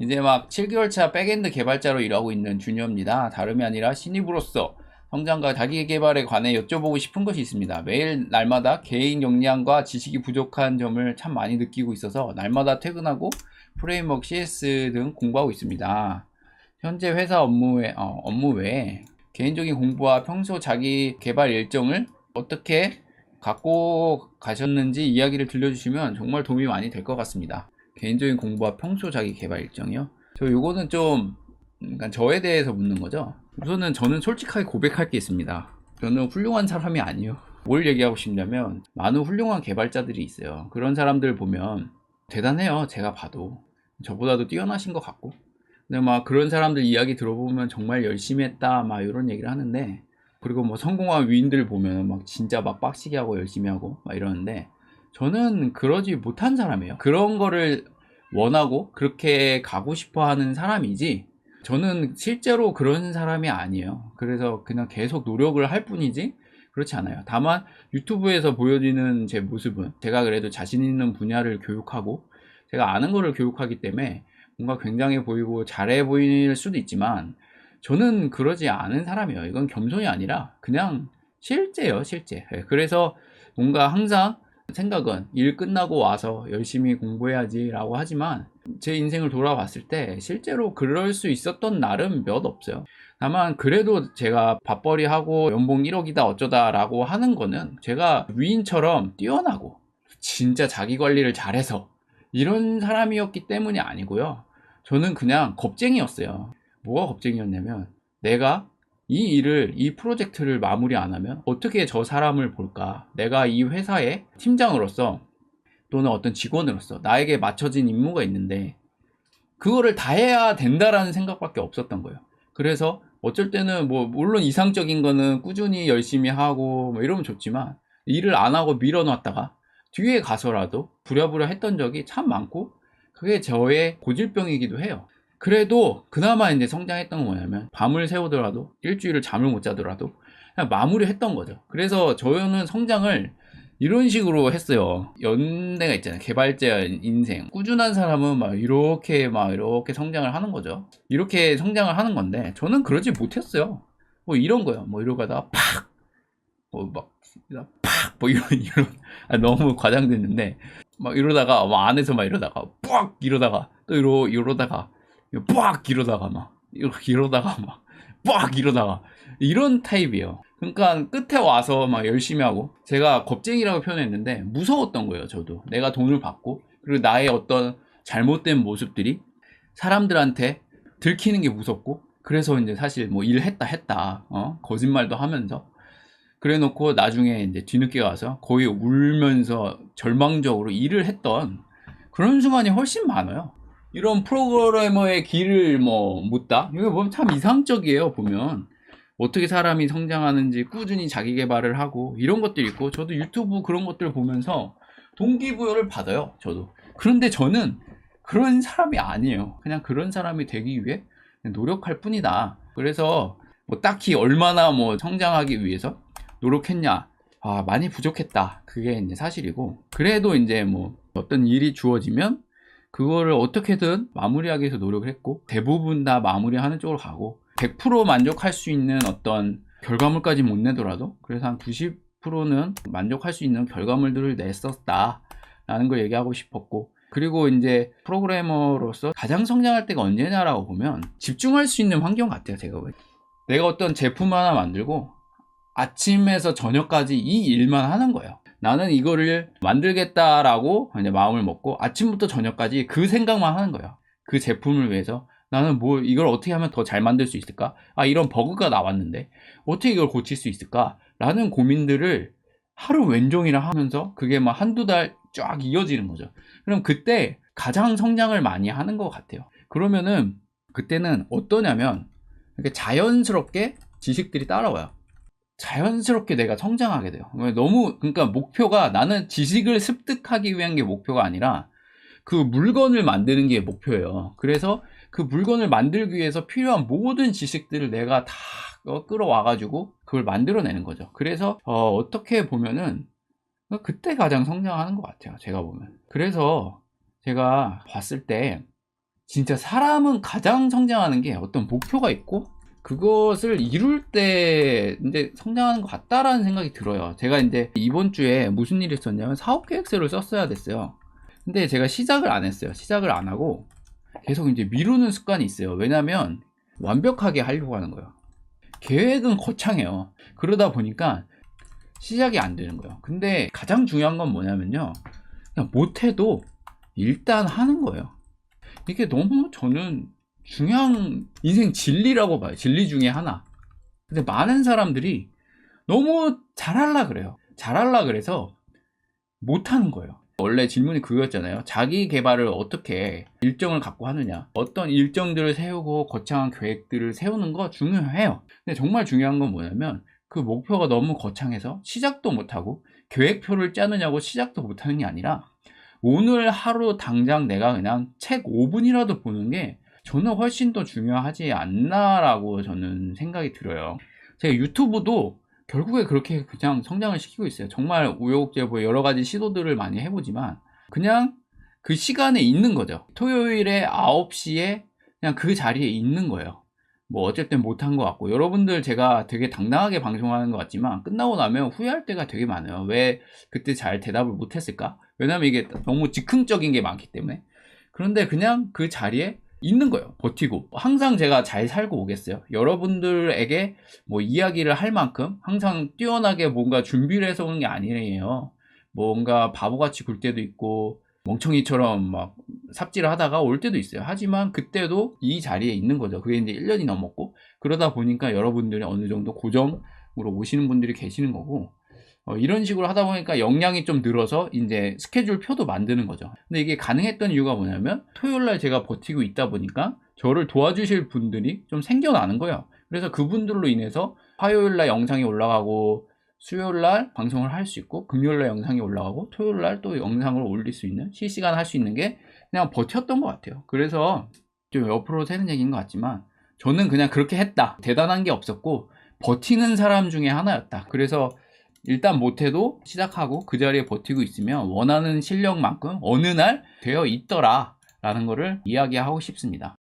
이제 막 7개월 차 백엔드 개발자로 일하고 있는 주니어입니다. 다름이 아니라 신입으로서 성장과 자기 개발에 관해 여쭤보고 싶은 것이 있습니다. 매일 날마다 개인 역량과 지식이 부족한 점을 참 많이 느끼고 있어서 날마다 퇴근하고 프레임워크, CS 등 공부하고 있습니다. 현재 회사 업무 외에 개인적인 공부와 평소 자기 개발 일정을 어떻게 갖고 가셨는지 이야기를 들려주시면 정말 도움이 많이 될 것 같습니다. 개인적인 공부와 평소 자기 개발 일정이요? 요거는 좀 그러니까 저에 대해서 묻는 거죠. 우선은 저는 솔직하게 고백할 게 있습니다. 저는 훌륭한 사람이 아니에요. 뭘 얘기하고 싶냐면 많은 훌륭한 개발자들이 있어요. 그런 사람들 보면 대단해요. 제가 봐도 저보다도 뛰어나신 것 같고, 근데 막 그런 사람들 이야기 들어보면 정말 열심히 했다 막 이런 얘기를 하는데, 그리고 뭐 성공한 위인들 보면 막 진짜 막 빡시게 하고 열심히 하고 막 이러는데, 저는 그러지 못한 사람이에요. 그런 거를 원하고 그렇게 가고 싶어 하는 사람이지, 저는 실제로 그런 사람이 아니에요. 그래서 그냥 계속 노력을 할 뿐이지 그렇지 않아요. 다만 유튜브에서 보여지는 제 모습은 제가 그래도 자신 있는 분야를 교육하고 제가 아는 거를 교육하기 때문에 뭔가 굉장해 보이고 잘해 보일 수도 있지만, 저는 그러지 않은 사람이에요. 이건 겸손이 아니라 그냥 실제예요, 실제. 그래서 뭔가 항상 생각은 일 끝나고 와서 열심히 공부해야지 라고 하지만, 제 인생을 돌아봤을 때 실제로 그럴 수 있었던 날은 몇 없어요. 다만 그래도 제가 밥벌이 하고 연봉 1억이다 어쩌다 라고 하는 거는 제가 위인처럼 뛰어나고 진짜 자기 관리를 잘해서 이런 사람이었기 때문이 아니고요. 저는 그냥 겁쟁이였어요. 뭐가 겁쟁이였냐면, 내가 이 프로젝트를 마무리 안 하면 어떻게 저 사람을 볼까? 내가 이 회사의 팀장으로서 또는 어떤 직원으로서 나에게 맞춰진 임무가 있는데 그거를 다 해야 된다라는 생각밖에 없었던 거예요. 그래서 어쩔 때는 뭐 물론 이상적인 거는 꾸준히 열심히 하고 뭐 이러면 좋지만, 일을 안 하고 밀어놨다가 뒤에 가서라도 부랴부랴 했던 적이 참 많고, 그게 저의 고질병이기도 해요. 그래도 그나마 이제 성장했던 건 뭐냐면, 밤을 새우더라도 일주일을 잠을 못 자더라도 그냥 마무리했던 거죠. 그래서 저는 성장을 이런 식으로 했어요. 연대가 있잖아요. 개발자 인생. 꾸준한 사람은 막 이렇게 성장을 하는 거죠. 이렇게 성장을 하는 건데, 저는 그러지 못했어요. 뭐 이런 거요. 뭐 이러다가 팍! 뭐 막, 팍! 뭐 이런. 너무 과장됐는데, 막 이러다가, 막 안에서 막 이러다가, 빡! 이러다가, 또 이러다가, 빡! 이러다가 막, 이러다가 막, 빡! 이러다가, 이런 타입이에요. 그러니까 끝에 와서 막 열심히 하고, 제가 겁쟁이라고 표현했는데 무서웠던 거예요. 저도 내가 돈을 받고, 그리고 나의 어떤 잘못된 모습들이 사람들한테 들키는 게 무섭고, 그래서 이제 사실 뭐 일했다 거짓말도 하면서 그래 놓고 나중에 이제 뒤늦게 가서 거의 울면서 절망적으로 일을 했던 그런 순간이 훨씬 많아요. 이런 프로그래머의 길을 뭐 묻다, 이거 보면 참 이상적이에요. 보면 어떻게 사람이 성장하는지, 꾸준히 자기 개발을 하고 이런 것들이 있고, 저도 유튜브 그런 것들 보면서 동기부여를 받아요, 저도. 그런데 저는 그런 사람이 아니에요. 그냥 그런 사람이 되기 위해 노력할 뿐이다. 그래서 뭐 딱히 얼마나 뭐 성장하기 위해서 노력했냐, 많이 부족했다, 그게 이제 사실이고, 그래도 이제 뭐 어떤 일이 주어지면 그거를 어떻게든 마무리하기 위해서 노력을 했고, 대부분 다 마무리하는 쪽으로 가고, 100% 만족할 수 있는 어떤 결과물까지 못 내더라도 그래서 한 90%는 만족할 수 있는 결과물들을 냈었다 라는 걸 얘기하고 싶었고, 그리고 이제 프로그래머로서 가장 성장할 때가 언제냐라고 보면 집중할 수 있는 환경 같아요. 내가 어떤 제품 하나 만들고 아침에서 저녁까지 이 일만 하는 거예요. 나는 이거를 만들겠다라고 이제 마음을 먹고 아침부터 저녁까지 그 생각만 하는 거예요. 그 제품을 위해서 나는 뭐 이걸 어떻게 하면 더 잘 만들 수 있을까? 이런 버그가 나왔는데 어떻게 이걸 고칠 수 있을까? 라는 고민들을 하루 왼종일 하면서 그게 막 한두 달 쫙 이어지는 거죠. 그럼 그때 가장 성장을 많이 하는 것 같아요. 그러면은 그때는 어떠냐면, 이렇게 자연스럽게 지식들이 따라와요. 자연스럽게 내가 성장하게 돼요. 그러니까 목표가, 나는 지식을 습득하기 위한 게 목표가 아니라 그 물건을 만드는 게 목표예요. 그래서 그 물건을 만들기 위해서 필요한 모든 지식들을 내가 다 끌어와가지고 그걸 만들어내는 거죠. 그래서 어떻게 보면은 그때 가장 성장하는 것 같아요, 제가 보면. 그래서 제가 봤을 때 진짜 사람은 가장 성장하는 게 어떤 목표가 있고 그것을 이룰 때 이제 성장하는 것 같다라는 생각이 들어요. 제가 이제 이번 주에 무슨 일이 있었냐면 사업 계획서를 썼어야 됐어요. 근데 제가 시작을 안 했어요. 시작을 안 하고 계속 이제 미루는 습관이 있어요. 왜냐면 완벽하게 하려고 하는 거예요. 계획은 거창해요. 그러다 보니까 시작이 안 되는 거예요. 근데 가장 중요한 건 뭐냐면요, 그냥 못해도 일단 하는 거예요. 이게 너무 저는 중요한 인생 진리라고 봐요. 진리 중에 하나. 근데 많은 사람들이 너무 잘하려 그래요. 잘하려 그래서 못하는 거예요. 원래 질문이 그거였잖아요. 자기 개발을 어떻게 일정을 갖고 하느냐. 어떤 일정들을 세우고 거창한 계획들을 세우는 거 중요해요. 근데 정말 중요한 건 뭐냐면 그 목표가 너무 거창해서 시작도 못하고 계획표를 짜느냐고 시작도 못하는 게 아니라 오늘 하루 당장 내가 그냥 책 5분이라도 보는 게 저는 훨씬 더 중요하지 않나라고 저는 생각이 들어요. 제가 유튜브도 결국에 그렇게 그냥 성장을 시키고 있어요. 정말 우여곡절 여러 가지 시도들을 많이 해보지만 그냥 그 시간에 있는 거죠. 토요일에 9시에 그냥 그 자리에 있는 거예요. 뭐 어쨌든 못한 것 같고, 여러분들 제가 되게 당당하게 방송하는 것 같지만 끝나고 나면 후회할 때가 되게 많아요. 왜 그때 잘 대답을 못했을까? 왜냐면 이게 너무 즉흥적인 게 많기 때문에. 그런데 그냥 그 자리에 있는 거예요. 버티고. 항상 제가 잘 살고 오겠어요. 여러분들에게 뭐 이야기를 할 만큼 항상 뛰어나게 뭔가 준비를 해서 오는 게 아니에요. 뭔가 바보같이 굴 때도 있고 멍청이처럼 막 삽질을 하다가 올 때도 있어요. 하지만 그때도 이 자리에 있는 거죠. 그게 이제 1년이 넘었고, 그러다 보니까 여러분들이 어느 정도 고정으로 오시는 분들이 계시는 거고, 이런 식으로 하다 보니까 역량이 좀 늘어서 이제 스케줄 표도 만드는 거죠. 근데 이게 가능했던 이유가 뭐냐면 토요일날 제가 버티고 있다 보니까 저를 도와주실 분들이 좀 생겨나는 거예요. 그래서 그분들로 인해서 화요일날 영상이 올라가고 수요일날 방송을 할 수 있고 금요일날 영상이 올라가고 토요일날 또 영상을 올릴 수 있는, 실시간 할 수 있는 게 그냥 버텼던 것 같아요. 그래서 좀 옆으로 새는 얘기인 것 같지만 저는 그냥 그렇게 했다. 대단한 게 없었고 버티는 사람 중에 하나였다. 그래서 일단 못해도 시작하고 그 자리에 버티고 있으면 원하는 실력만큼 어느 날 되어 있더라 라는 거를 이야기하고 싶습니다.